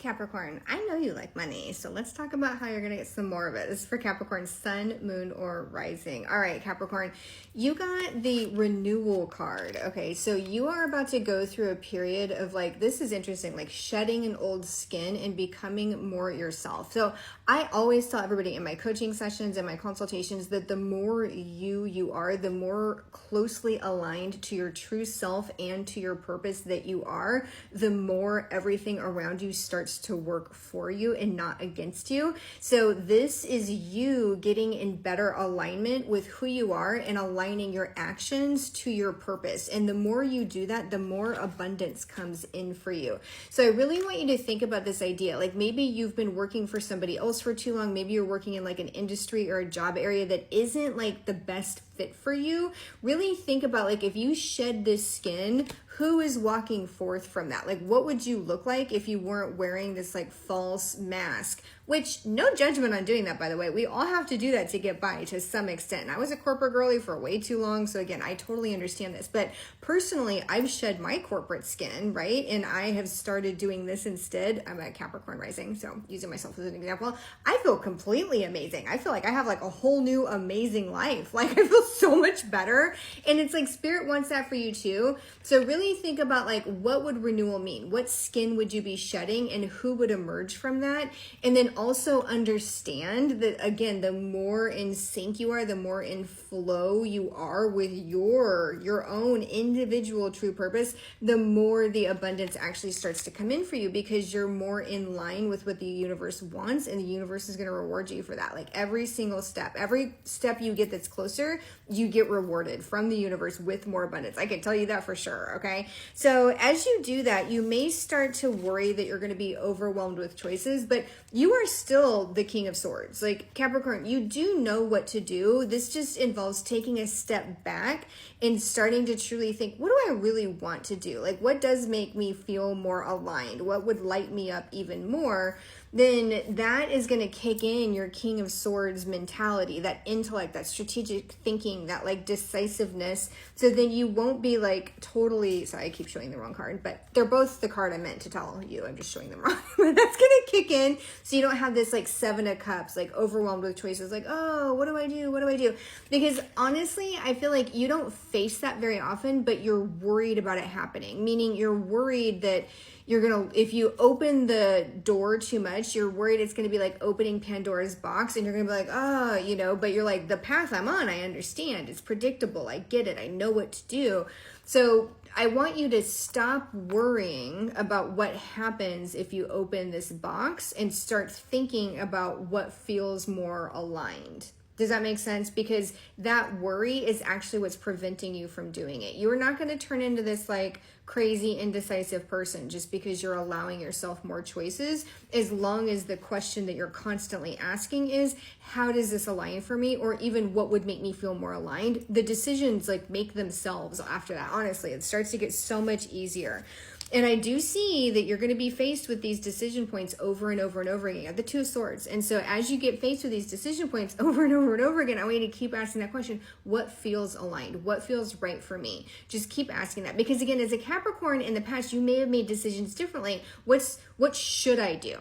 Capricorn, I know you like money, so let's talk about how you're going to get some more of it. This is for Capricorn, sun, moon, or rising. All right, Capricorn, you got the renewal card. Okay, so you are about to go through a period of like, this is interesting, like shedding an old skin and becoming more yourself. So I always tell everybody in my coaching sessions and my consultations that the more you are, the more closely aligned to your true self and to your purpose that you are, the more everything around you starts to work for you and not against you. So this is you getting in better alignment with who you are and aligning your actions to your purpose. And the more you do that, the more abundance comes in for you. So I really want you to think about this idea. Like maybe you've been working for somebody else for too long. Maybe you're working in like an industry or a job area that isn't like the best fit for you. Really think about like if you shed this skin, who is walking forth from that? Like what would you look like if you weren't wearing this like false mask? Which, no judgment on doing that, by the way. We all have to do that to get by to some extent. I was a corporate girly for way too long. So again, I totally understand this. But personally, I've shed my corporate skin, right? And I have started doing this instead. I'm a Capricorn rising, so using myself as an example. I feel completely amazing. I feel like I have like a whole new amazing life. Like I feel so much better. And it's like spirit wants that for you too. So really think about like, what would renewal mean? What skin would you be shedding and who would emerge from that? And then also understand that, again, the more in sync you are, the more in flow you are with your own individual true purpose, the more the abundance actually starts to come in for you because you're more in line with what the universe wants, and the universe is going to reward you for that. Like every single step, every step you get that's closer, you get rewarded from the universe with more abundance. I can tell you that for sure, okay? So as you do that, you may start to worry that you're going to be overwhelmed with choices, but you are still the King of Swords. Like Capricorn, you do know what to do. This just involves taking a step back and starting to truly think, what do I really want to do? Like what does make me feel more aligned? What would light me up even more? Then that is going to kick in your King of Swords mentality, that intellect, that strategic thinking, that like decisiveness. So then you won't be like totally, sorry, I keep showing the wrong card, but they're both the card I meant to tell you. I'm just showing them wrong. But that's going to kick in. So you don't have this like 7 of Cups, like overwhelmed with choices, like, oh, what do I do? What do I do? Because honestly, I feel like you don't face that very often, but you're worried about it happening. Meaning you're worried that you're going to, if you open the door too much, you're worried it's going to be like opening Pandora's box and you're going to be like, oh, you know, but you're like, the path I'm on, I understand. It's predictable. I get it. I know what to do. So I want you to stop worrying about what happens if you open this box and start thinking about what feels more aligned. Does that make sense? Because that worry is actually what's preventing you from doing it. You're not going to turn into this like crazy indecisive person just because you're allowing yourself more choices, as long as the question that you're constantly asking is, how does this align for me? Or even what would make me feel more aligned? The decisions like make themselves after that. Honestly, it starts to get so much easier. And I do see that you're going to be faced with these decision points over and over and over again. You have the 2 of Swords. And so as you get faced with these decision points over and over and over again, I want you to keep asking that question. What feels aligned? What feels right for me? Just keep asking that. Because again, as a Capricorn in the past, you may have made decisions differently. What should I do?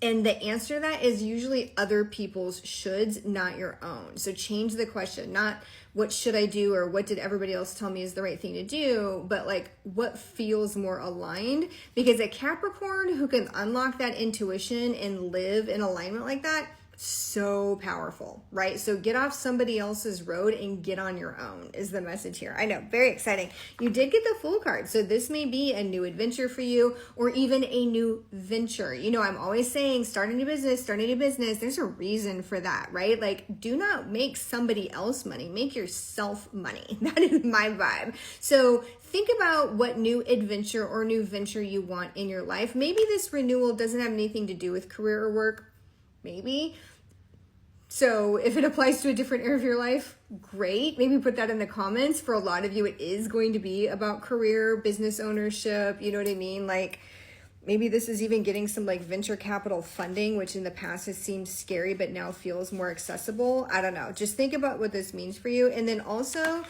And the answer to that is usually other people's shoulds, not your own. So change the question, not what should I do or what did everybody else tell me is the right thing to do, but like what feels more aligned. Because a Capricorn who can unlock that intuition and live in alignment like that, so powerful, right? So get off somebody else's road and get on your own is the message here. I know, very exciting. You did get the Fool card. So this may be a new adventure for you or even a new venture. You know, I'm always saying start a new business. There's a reason for that, right? Like do not make somebody else money, make yourself money. That is my vibe. So think about what new adventure or new venture you want in your life. Maybe this renewal doesn't have anything to do with career or work. Maybe. So if it applies to a different area of your life, great. Maybe put that in the comments. For a lot of you, it is going to be about career, business ownership. You know what I mean? Like maybe this is even getting some like venture capital funding, which in the past has seemed scary, but now feels more accessible. I don't know. Just think about what this means for you. And then also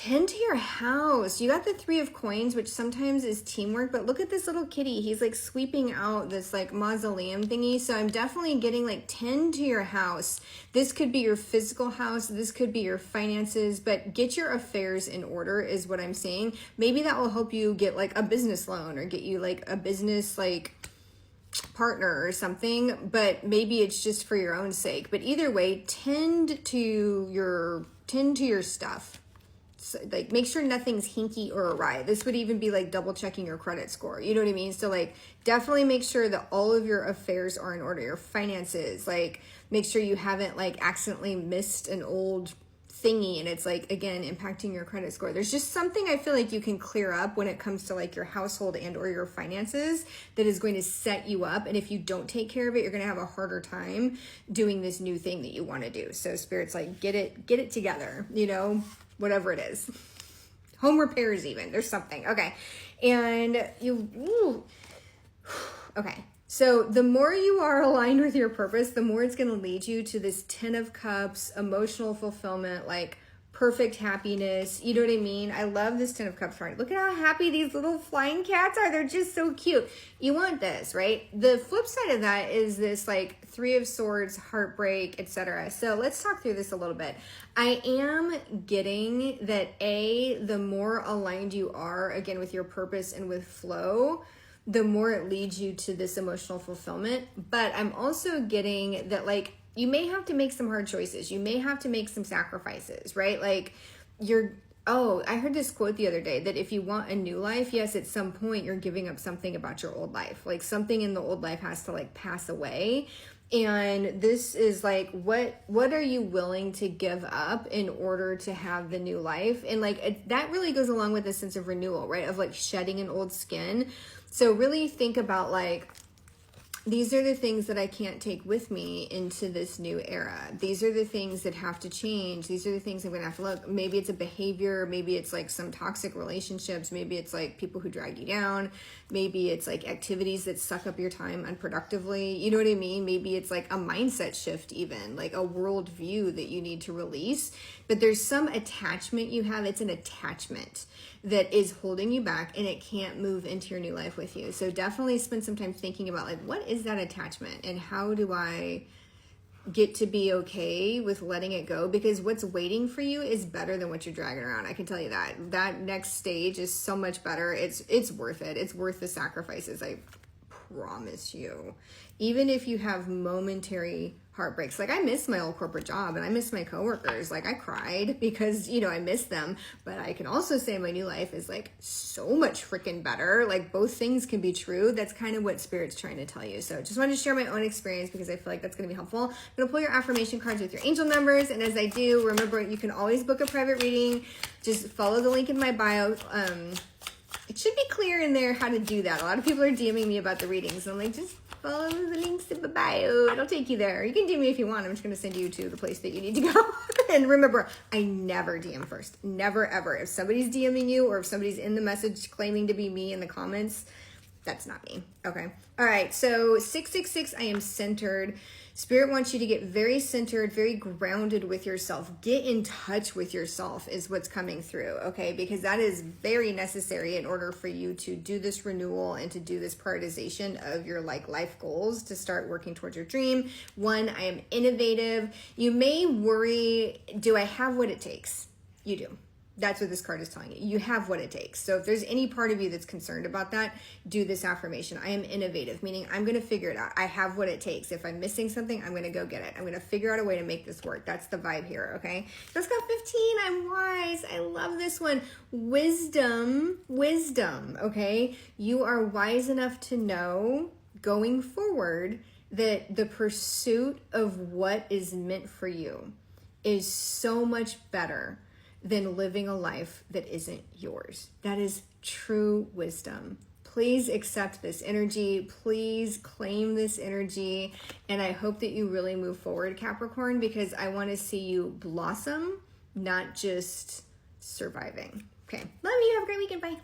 Tend to your house. You got the 3 of coins, which sometimes is teamwork, but look at this little kitty. He's like sweeping out this like mausoleum thingy. So I'm definitely getting like tend to your house. This could be your physical house. This could be your finances, but get your affairs in order is what I'm saying. Maybe that will help you get like a business loan or get you like a business like partner or something, but maybe it's just for your own sake. But either way, tend to your stuff. So, like, make sure nothing's hinky or awry. This would even be like double checking your credit score. You know what I mean? So like definitely make sure that all of your affairs are in order. Your finances, like make sure you haven't like accidentally missed an old thingy and it's like, again, impacting your credit score. There's just something I feel like you can clear up when it comes to like your household and or your finances that is going to set you up. And if you don't take care of it, you're going to have a harder time doing this new thing that you want to do. So Spirit's like, get it together, you know, whatever it is. Home repairs even, there's something. Okay. And okay. So the more you are aligned with your purpose, the more it's going to lead you to this 10 of Cups, emotional fulfillment, like perfect happiness. You know what I mean? I love this 10 of Cups card. Look at how happy these little flying cats are. They're just so cute. You want this, right? The flip side of that is this like 3 of Swords, heartbreak, etc. So let's talk through this a little bit. I am getting that the more aligned you are, again, with your purpose and with flow, the more it leads you to this emotional fulfillment. But I'm also getting that like you may have to make some hard choices. You may have to make some sacrifices, right? Like I heard this quote the other day that if you want a new life, yes, at some point you're giving up something about your old life. Like something in the old life has to like pass away. And this is like, what are you willing to give up in order to have the new life? And like, that really goes along with this sense of renewal, right? Of like shedding an old skin. So really think about like, these are the things that I can't take with me into this new era. These are the things that have to change. These are the things I'm going to have to look. Maybe it's a behavior. Maybe it's like some toxic relationships. Maybe it's like people who drag you down. Maybe it's like activities that suck up your time unproductively. You know what I mean? Maybe it's like a mindset shift even, like a world view that you need to release. But there's some attachment you have. It's an attachment that is holding you back and it can't move into your new life with you. So definitely spend some time thinking about like, what is that attachment and how do I get to be okay with letting it go? Because what's waiting for you is better than what you're dragging around. I can tell you that. That next stage is so much better. It's worth it. It's worth the sacrifices. I promise you. Even if you have momentary heartbreaks, like I miss my old corporate job and I miss my coworkers. Like I cried because, you know, I miss them, but I can also say my new life is like so much freaking better. Like both things can be true. That's kind of what Spirit's trying to tell you. So just wanted to share my own experience because I feel like that's going to be helpful. I'm going to pull your affirmation cards with your angel numbers. And as I do, remember you can always book a private reading. Just follow the link in my bio. It should be clear in there how to do that. A lot of people are DMing me about the readings. And I'm like, just follow the links in my bio. It'll take you there. You can DM me if you want. I'm just going to send you to the place that you need to go. And remember, I never DM first. Never, ever. If somebody's DMing you or if somebody's in the message claiming to be me in the comments, that's not me. Okay. All right. So 666, I am centered. Spirit wants you to get very centered, very grounded with yourself. Get in touch with yourself is what's coming through, okay? Because that is very necessary in order for you to do this renewal and to do this prioritization of your like life goals to start working towards your dream. 1, I am innovative. You may worry, do I have what it takes? You do. That's what this card is telling you. You have what it takes. So if there's any part of you that's concerned about that, do this affirmation. I am innovative, meaning I'm going to figure it out. I have what it takes. If I'm missing something, I'm going to go get it. I'm going to figure out a way to make this work. That's the vibe here, okay? Let's go 15. I'm wise. I love this one. Wisdom, okay? You are wise enough to know going forward that the pursuit of what is meant for you is so much better than living a life that isn't yours. That is true wisdom. Please accept this energy. Please claim this energy. And I hope that you really move forward, Capricorn, because I want to see you blossom, not just surviving. Okay. Love you. Have a great weekend. Bye.